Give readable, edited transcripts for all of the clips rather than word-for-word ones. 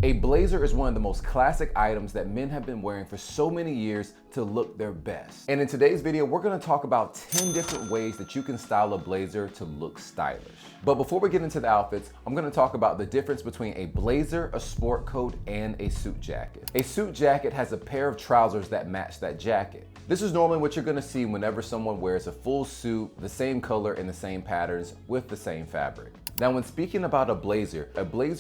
A blazer is one of the most classic items that men have been wearing for so many years to look their best. And in today's video, we're gonna talk about 10 different ways that you can style a blazer to look stylish. But before we get into the outfits, I'm gonna talk about the difference between a blazer, a sport coat, and a suit jacket. A suit jacket has a pair of trousers that match that jacket. This is normally what you're gonna see whenever someone wears a full suit, the same color and the same patterns with the same fabric. Now, when speaking about a blazer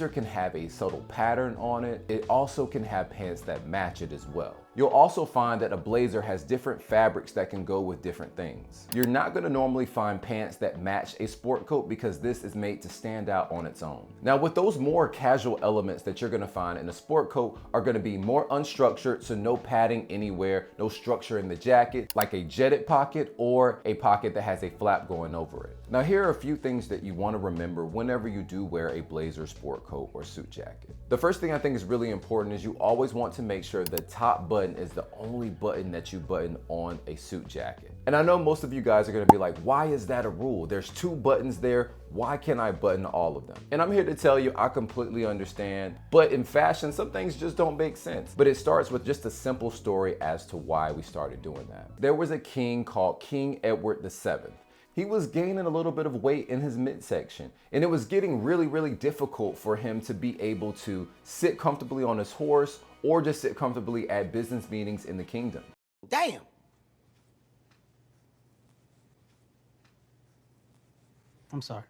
can have a subtle pattern on it. It also can have pants that match it as well. You'll also find that a blazer has different fabrics that can go with different things. You're not gonna normally find pants that match a sport coat because this is made to stand out on its own. Now, with those more casual elements that you're gonna find in a sport coat are gonna be more unstructured, so no padding anywhere, no structure in the jacket, like a jetted pocket or a pocket that has a flap going over it. Now, here are a few things that you wanna remember whenever you do wear a blazer, sport coat, or suit jacket. The first thing I think is really important is you always want to make sure the top button is the only button that you button on a suit jacket. And I know most of you guys are gonna be like, why is that a rule? There's 2 buttons there. Why can't I button all of them? And I'm here to tell you, I completely understand. But in fashion, some things just don't make sense. But it starts with just a simple story as to why we started doing that. There was a king called King Edward VII. He was gaining a little bit of weight in his midsection, and it was getting really difficult for him to be able to sit comfortably on his horse or just sit comfortably at business meetings in the kingdom. Damn. I'm sorry.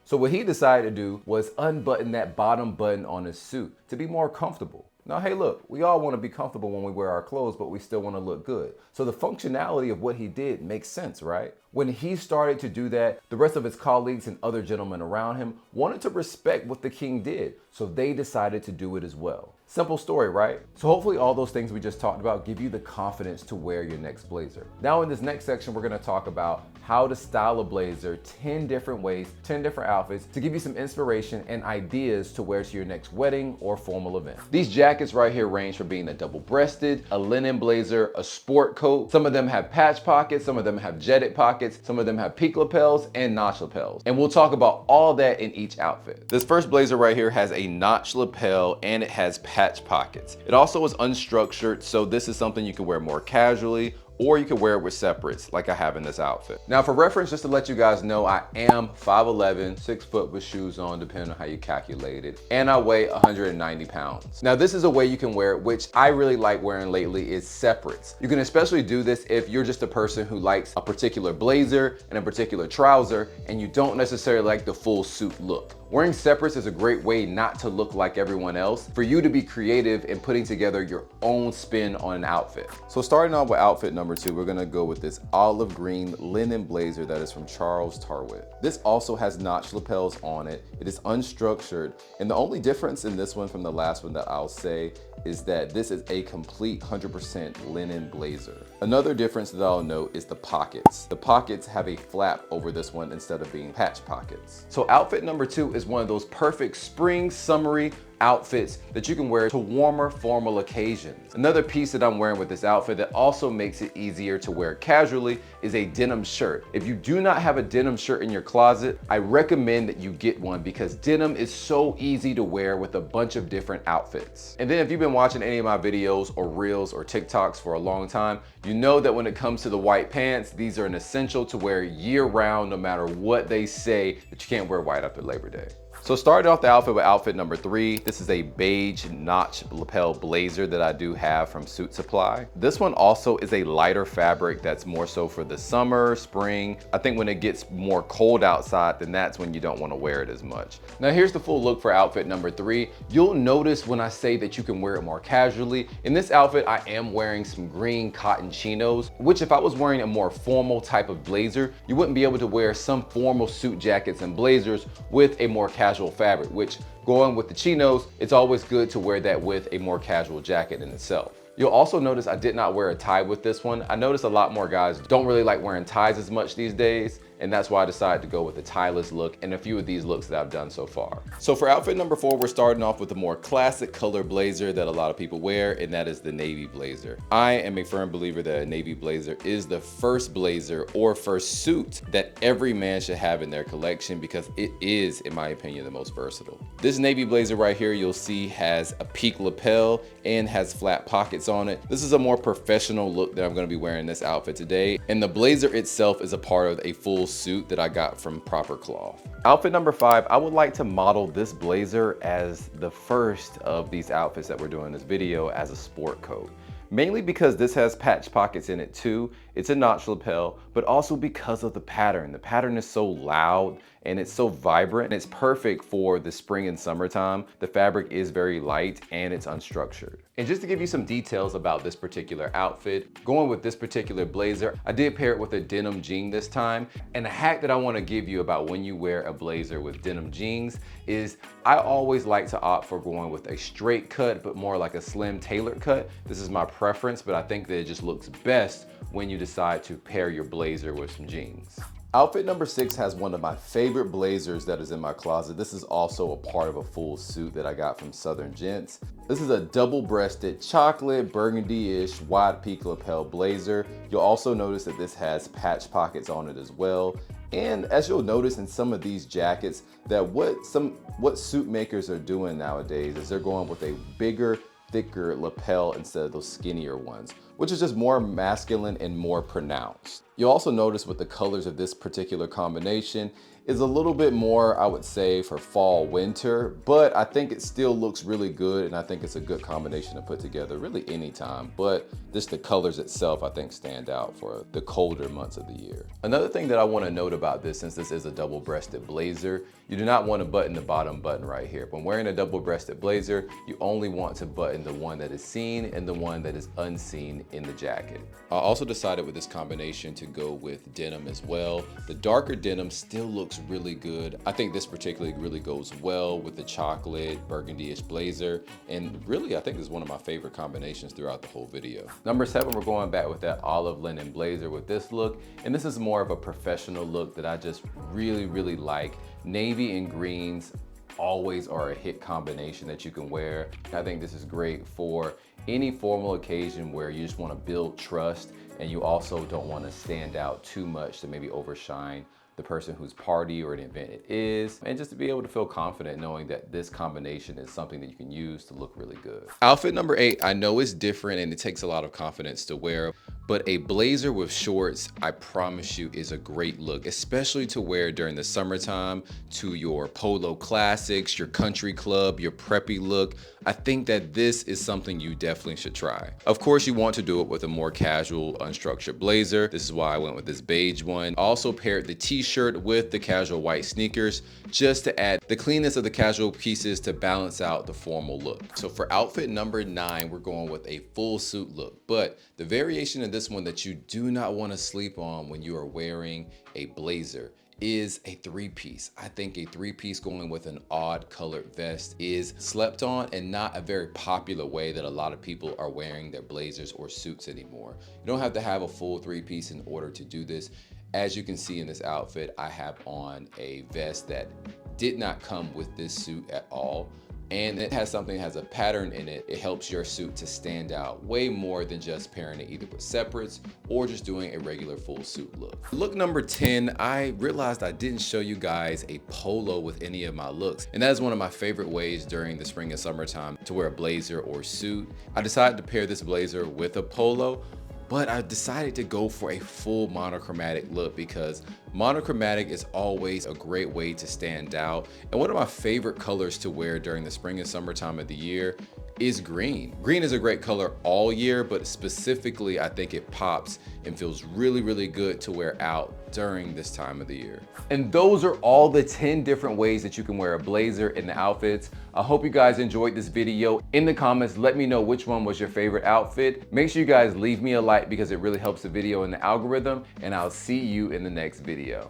So what he decided to do was unbutton that bottom button on his suit to be more comfortable. Now, hey, look, we all want to be comfortable when we wear our clothes, but we still want to look good. So the functionality of what he did makes sense, right? When he started to do that, the rest of his colleagues and other gentlemen around him wanted to respect what the king did, so they decided to do it as well. Simple story, right? So hopefully all those things we just talked about give you the confidence to wear your next blazer. Now in this next section, we're gonna talk about how to style a blazer 10 different ways, 10 different outfits to give you some inspiration and ideas to wear to your next wedding or formal event. These jackets right here range from being a double-breasted, a linen blazer, a sport coat. Some of them have patch pockets, some of them have jetted pockets, some of them have peak lapels and notch lapels. And we'll talk about all that in each outfit. This first blazer right here has a notch lapel and it has patch pockets. It also is unstructured, so this is something you can wear more casually, or you can wear it with separates like I have in this outfit. Now for reference, just to let you guys know, I am 5'11", 6 foot with shoes on, depending on how you calculate it, and I weigh 190 pounds. Now this is a way you can wear it, which I really like wearing lately, is separates. You can especially do this if you're just a person who likes a particular blazer and a particular trouser, and you don't necessarily like the full suit look. Wearing separates is a great way not to look like everyone else, for you to be creative in putting together your own spin on an outfit. So starting off with outfit number 2, we're gonna go with this olive green linen blazer that is from Charles Tarwit. This also has notch lapels on it. It is unstructured, and the only difference in this one from the last one that I'll say is that this is a complete 100% linen blazer. Another difference that I'll note is the pockets. The pockets have a flap over this one instead of being patch pockets. So outfit number 2 is one of those perfect spring, summery outfits that you can wear to warmer, formal occasions. Another piece that I'm wearing with this outfit that also makes it easier to wear casually is a denim shirt. If you do not have a denim shirt in your closet, I recommend that you get one because denim is so easy to wear with a bunch of different outfits. And then if you've been watching any of my videos or reels or TikToks for a long time, you know that when it comes to the white pants, these are an essential to wear year round, no matter what they say that you can't wear white after Labor Day. So starting off the outfit with outfit number 3, this is a beige notch lapel blazer that I do have from Suit Supply. This one also is a lighter fabric that's more so for the summer, spring. I think when it gets more cold outside, then that's when you don't want to wear it as much. Now here's the full look for outfit number 3. You'll notice when I say that you can wear it more casually. In this outfit, I am wearing some green cotton chinos, which if I was wearing a more formal type of blazer, you wouldn't be able to wear some formal suit jackets and blazers with a more casual fabric, which going with the chinos, it's always good to wear that with a more casual jacket in itself. You'll also notice I did not wear a tie with this one. I notice a lot more guys don't really like wearing ties as much these days. and that's why I decided to go with the tieless look and a few of these looks that I've done so far. So for outfit number 4, we're starting off with a more classic color blazer that a lot of people wear, and that is the navy blazer. I am a firm believer that a navy blazer is the first blazer or first suit that every man should have in their collection because it is, in my opinion, the most versatile. This navy blazer right here, you'll see has a peak lapel and has flat pockets on it. This is a more professional look that I'm going to be wearing this outfit today, and the blazer itself is a part of a full suit that I got from Proper Cloth. Outfit number 5, I would like to model this blazer as the first of these outfits that we're doing in this video as a sport coat. Mainly because this has patch pockets in it too. It's a notch lapel, but also because of the pattern. The pattern is so loud and it's so vibrant, and it's perfect for the spring and summertime. The fabric is very light and it's unstructured. And just to give you some details about this particular outfit, going with this particular blazer, I did pair it with a denim jean this time. And a hack that I want to give you about when you wear a blazer with denim jeans is I always like to opt for going with a straight cut, but more like a slim tailored cut. This is my preference, but I think that it just looks best when you decide to pair your blazer with some jeans. Outfit number 6 has one of my favorite blazers that is in my closet. This is also a part of a full suit that I got from Southern Gents. This is a double-breasted chocolate burgundy-ish wide peak lapel blazer. You'll also notice that this has patch pockets on it as well. And as you'll notice in some of these jackets, that what suit makers are doing nowadays is they're going with a bigger, thicker lapel instead of those skinnier ones, which is just more masculine and more pronounced. You'll also notice with the colors of this particular combination is a little bit more, I would say, for fall, winter, but I think it still looks really good, and I think it's a good combination to put together really anytime, but just the colors itself I think stand out for the colder months of the year. Another thing that I want to note about this, since this is a double-breasted blazer, you do not want to button the bottom button right here. When wearing a double-breasted blazer, you only want to button the one that is seen and the one that is unseen in the jacket. I also decided with this combination to go with denim as well. The darker denim still looks really good. I think this particularly really goes well with the chocolate burgundy-ish blazer, and really I think this is one of my favorite combinations throughout the whole video. Number 7, we're going back with that olive linen blazer with this look, and this is more of a professional look that I just really like. Navy and greens always are a hit combination that you can wear. I think this is great for any formal occasion where you just want to build trust and you also don't want to stand out too much to maybe overshine the person whose party or an event it is, and just to be able to feel confident knowing that this combination is something that you can use to look really good. Outfit number 8, I know it's different and it takes a lot of confidence to wear, but a blazer with shorts, I promise you, is a great look, especially to wear during the summertime to your polo classics, your country club, your preppy look. I think that this is something you definitely should try. Of course, you want to do it with a more casual, unstructured blazer. This is why I went with this beige one. I also paired the t-shirt with the casual white sneakers just to add the cleanness of the casual pieces to balance out the formal look. So for outfit number 9, we're going with a full suit look, but the variation of this one that you do not want to sleep on when you are wearing a blazer is a 3-piece. I think a 3-piece going with an odd colored vest is slept on and not a very popular way that a lot of people are wearing their blazers or suits anymore. You don't have to have a full 3-piece in order to do this. As you can see in this outfit, I have on a vest that did not come with this suit at all. And it has something that has a pattern in it. It helps your suit to stand out way more than just pairing it either with separates or just doing a regular full suit look. Look number 10, I realized I didn't show you guys a polo with any of my looks. And that is one of my favorite ways during the spring and summertime to wear a blazer or suit. I decided to pair this blazer with a polo, but I decided to go for a full monochromatic look because monochromatic is always a great way to stand out. And one of my favorite colors to wear during the spring and summertime of the year is green. Green is a great color all year, but specifically I think it pops and feels really good to wear out during this time of the year. And those are all the 10 different ways that you can wear a blazer in the outfits. I hope you guys enjoyed this video. In the comments, let me know which one was your favorite outfit. Make sure you guys leave me a like because it really helps the video in the algorithm, and I'll see you in the next video.